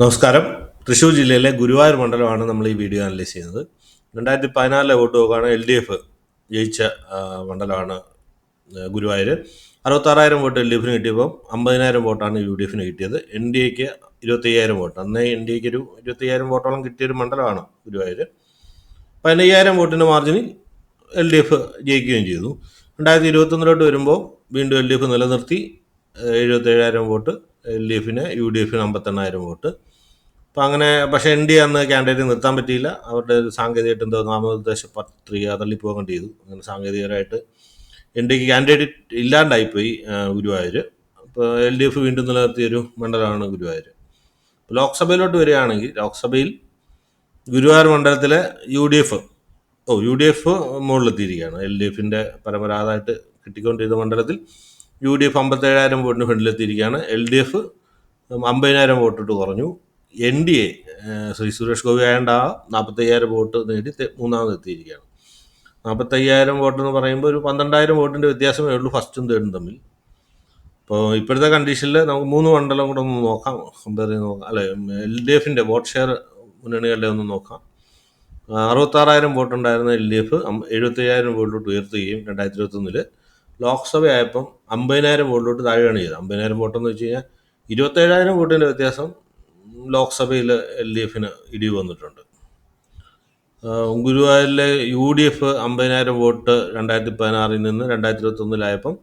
നമസ്കാരം. തൃശ്ശൂർ ജില്ലയിലെ ഗുരുവായൂർ മണ്ഡലമാണ് നമ്മൾ ഈ വീഡിയോ അനലൈസ് ചെയ്യുന്നത്. 2014 വോട്ട് നോക്കുകയാണ് LDF ജയിച്ച മണ്ഡലമാണ് ഗുരുവായൂർ. 66,000 വോട്ട് LDFന് കിട്ടിയപ്പോൾ 50,000 വോട്ടാണ് UDFന് കിട്ടിയത്. NDAക്ക് 25,000 വോട്ട്. അന്നേ NDAക്ക് ഒരു 25,000 വോട്ടോളം കിട്ടിയൊരു മണ്ഡലമാണ് ഗുരുവായൂർ. 15,000 വോട്ടിൻ്റെ മാർജിനിൽ LDF ജയിക്കുകയും ചെയ്തു. 2021 വരുമ്പോൾ വീണ്ടും LDF നിലനിർത്തി 77,000 വോട്ട് LDFന്, UDFന് 58,000 വോട്ട്. അപ്പോൾ അങ്ങനെ പക്ഷേ NDA അന്ന് കാൻഡിഡേറ്റ് നിർത്താൻ പറ്റിയില്ല. അവരുടെ സാങ്കേതികമായിട്ട് എന്തോ നാമനിർദ്ദേശ പത്രിക തള്ളിപ്പോകാൻ ചെയ്തു. അങ്ങനെ സാങ്കേതികമായിട്ട് NDAക്ക് കാൻഡിഡേറ്റ് ഇല്ലാണ്ടായിപ്പോയി ഗുരുവായൂർ. അപ്പോൾ LDF വീണ്ടും നിലനിർത്തിയൊരു മണ്ഡലമാണ് ഗുരുവായൂർ. ലോക്സഭയിലോട്ട് വരികയാണെങ്കിൽ ലോക്സഭയിൽ ഗുരുവായൂർ മണ്ഡലത്തിലെ UDF മുകളിലെത്തിയിരിക്കുകയാണ്. LDFൻ്റെ പരമ്പരാഗതമായിട്ട് കിട്ടിക്കൊണ്ടിരുന്ന മണ്ഡലത്തിൽ UDF 57,000 വോട്ടിന് ഫ്രണ്ടിലെത്തിയിരിക്കുകയാണ്. LDF 50,000 വോട്ടിട്ട് കുറഞ്ഞു. NDA ശ്രീ സുരേഷ് ഗോപി ആയതുകൊണ്ട് 45,000 വോട്ട് നേടി മൂന്നാമതെത്തിയിരിക്കുകയാണ്. 45,000 വോട്ടെന്ന് പറയുമ്പോൾ ഒരു 12,000 വോട്ടിൻ്റെ വ്യത്യാസമേ ഉള്ളൂ ഫസ്റ്റും തേർഡും തമ്മിൽ. അപ്പോൾ ഇപ്പോഴത്തെ കണ്ടീഷനിൽ നമുക്ക് 3 മണ്ഡലം കൂടെ ഒന്ന് നോക്കാം, കമ്പയർ ചെയ്ത് നോക്കാം. അല്ലെ, LDFൻ്റെ വോട്ട് ഷെയർ മുന്നണികളുടെ ഒന്ന് നോക്കാം. 66,000 വോട്ടുണ്ടായിരുന്ന LDF 75,000 വോട്ടിലോട്ട് ഉയർത്തുകയും 2021 ലോക്സഭ ആയപ്പം 50,000 വോട്ടിലോട്ട് താഴെയാണ് ചെയ്തത്. 50,000 വോട്ടെന്ന് വെച്ച് കഴിഞ്ഞാൽ 27,000 വോട്ടിൻ്റെ വ്യത്യാസം ലോക്സഭയിൽ LDFന് ഇടിവ് വന്നിട്ടുണ്ട്. ഗുരുവായൂരിലെ UDF 50,000 വോട്ട് 2016 നിന്ന് 2021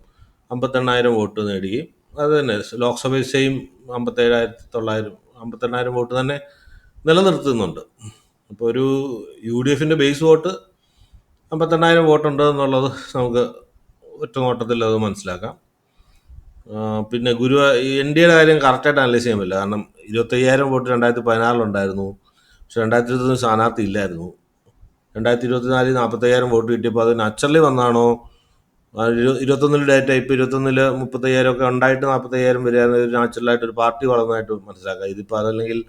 58,000 വോട്ട് നേടുകയും അത് തന്നെ ലോക്സഭയിൽ സെയിം 58,000 വോട്ട് തന്നെ നിലനിർത്തുന്നുണ്ട്. അപ്പോൾ ഒരു UDFൻ്റെ ബേസ് വോട്ട് 58,000 വോട്ടുണ്ട് എന്നുള്ളത് നമുക്ക് ഒറ്റ നോട്ടത്തിൽ അത് മനസ്സിലാക്കാം. പിന്നെ NDAയുടെ കാര്യം കറക്റ്റായിട്ട് അനലൈസ് ചെയ്യാൻ പറ്റില്ല. കാരണം 25,000 വോട്ട് 2016 ഉണ്ടായിരുന്നു. പക്ഷെ 2021 സ്ഥാനാർത്ഥി ഇല്ലായിരുന്നു. 2024 45,000 വോട്ട് കിട്ടിയപ്പോൾ അത് നാച്ചുറലി വന്നാണോ, 21 ഡേറ്റ ഇപ്പോൾ 21 35,000 ഒക്കെ ഉണ്ടായിട്ട് 45,000 വരികയാണ് നാച്ചുറലായിട്ടൊരു പാർട്ടി വളർന്നതായിട്ട് മനസ്സിലാക്കാം. ഇതിപ്പോൾ അതല്ലെങ്കിൽ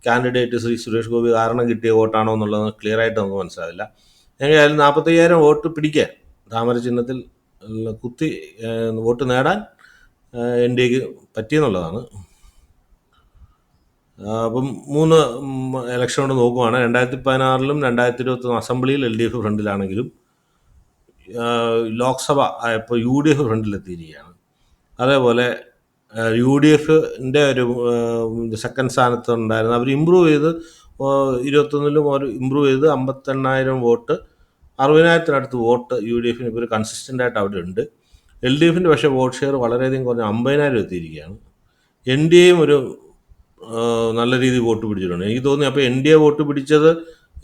കാൻഡിഡേറ്റ് ശ്രീ സുരേഷ് ഗോപി കാരണം കിട്ടിയ വോട്ടാണോ എന്നുള്ളത് ക്ലിയർ ആയിട്ട് നമുക്ക് മനസ്സിലാവില്ല. എങ്ങനെയായാലും 45,000 വോട്ട് പിടിക്കാൻ, താമര ചിഹ്നത്തിൽ കുത്തി വോട്ട് നേടാൻ NDAക്ക് പറ്റിയെന്നുള്ളതാണ്. അപ്പം 3 ഇലക്ഷൻ കൊണ്ട് നോക്കുവാണ്. 2016 2021 അസംബ്ലിയിൽ LDF ഫ്രണ്ടിലാണെങ്കിലും ലോക്സഭ ആയപ്പോൾ UDF ഫ്രണ്ടിലെത്തിയിരിക്കുകയാണ്. അതേപോലെ UDFൻ്റെ ഒരു സെക്കൻഡ് സ്ഥാനത്ത് ഉണ്ടായിരുന്നു. അവർ ഇമ്പ്രൂവ് ചെയ്ത് 21 അവർ ഇമ്പ്രൂവ് ചെയ്ത് 58,000 വോട്ട്, 60,000 വോട്ട് UDFന് ഇപ്പോൾ ഒരു കൺസിസ്റ്റൻ്റായിട്ട് അവിടെ ഉണ്ട്. LDFൻ്റെ പക്ഷേ വോട്ട് ഷെയർ വളരെയധികം കുറഞ്ഞ് 50,000 എത്തിയിരിക്കുകയാണ്. NDAയും ഒരു നല്ല രീതിയിൽ വോട്ട് പിടിച്ചിട്ടുണ്ട്. എനിക്ക് തോന്നി അപ്പോൾ NDA വോട്ട് പിടിച്ചത്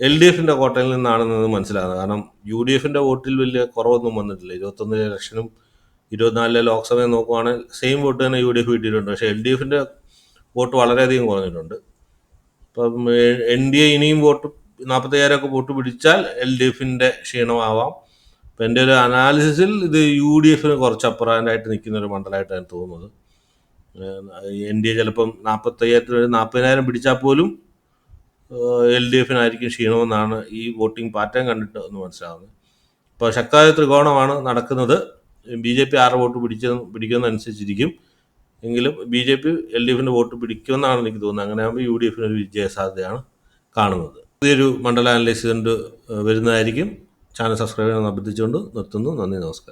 LDFൻ്റെ കോട്ടയിൽ നിന്നാണെന്നത് മനസ്സിലാകുന്നത്. കാരണം UDFൻ്റെ വോട്ടിൽ വലിയ കുറവൊന്നും വന്നിട്ടില്ല. 21 ഇലക്ഷനും 24 ലോക്സഭയും നോക്കുവാണെങ്കിൽ സെയിം വോട്ട് തന്നെ UDF കിട്ടിയിട്ടുണ്ട്. പക്ഷേ LDFൻ്റെ വോട്ട് വളരെയധികം കുറഞ്ഞിട്ടുണ്ട്. അപ്പം NDA ഇനിയും 45,000 വോട്ട് പിടിച്ചാൽ LDFൻ്റെ ക്ഷീണമാവാം. അപ്പം എൻ്റെ ഒരു അനാലിസിസിൽ ഇത് UDFന് കുറച്ച് അപ്പുറമായിട്ട് നിൽക്കുന്ന ഒരു മണ്ഡലമായിട്ടാണ് തോന്നുന്നത്. NDA ചിലപ്പം 40,000 പിടിച്ചാൽ പോലും LDFനായിരിക്കും ക്ഷീണമെന്നാണ് ഈ വോട്ടിംഗ് പാറ്റേൺ കണ്ടിട്ട് ഒന്ന് മനസ്സിലാവുന്നത്. അപ്പോൾ ശക്തമായ ത്രികോണമാണ് നടക്കുന്നത്. BJP 6 വോട്ട് പിടിക്കുന്നതനുസരിച്ചിരിക്കും. എങ്കിലും BJP LDFൻ്റെ വോട്ട് പിടിക്കുമെന്നാണ് എനിക്ക് തോന്നുന്നത്. അങ്ങനെ ആകുമ്പോൾ UDFന് ഒരു വിജയ സാധ്യതയാണ് കാണുന്നത്. പുതിയൊരു മണ്ഡല അനലൈസ് കൊണ്ട് വരുന്നതായിരിക്കും. ചാനൽ സബ്സ്ക്രൈബ് ചെയ്യാൻ അഭ്യർത്ഥിച്ചുകൊണ്ട് നിർത്തുന്നു. നന്ദി, നമസ്കാരം.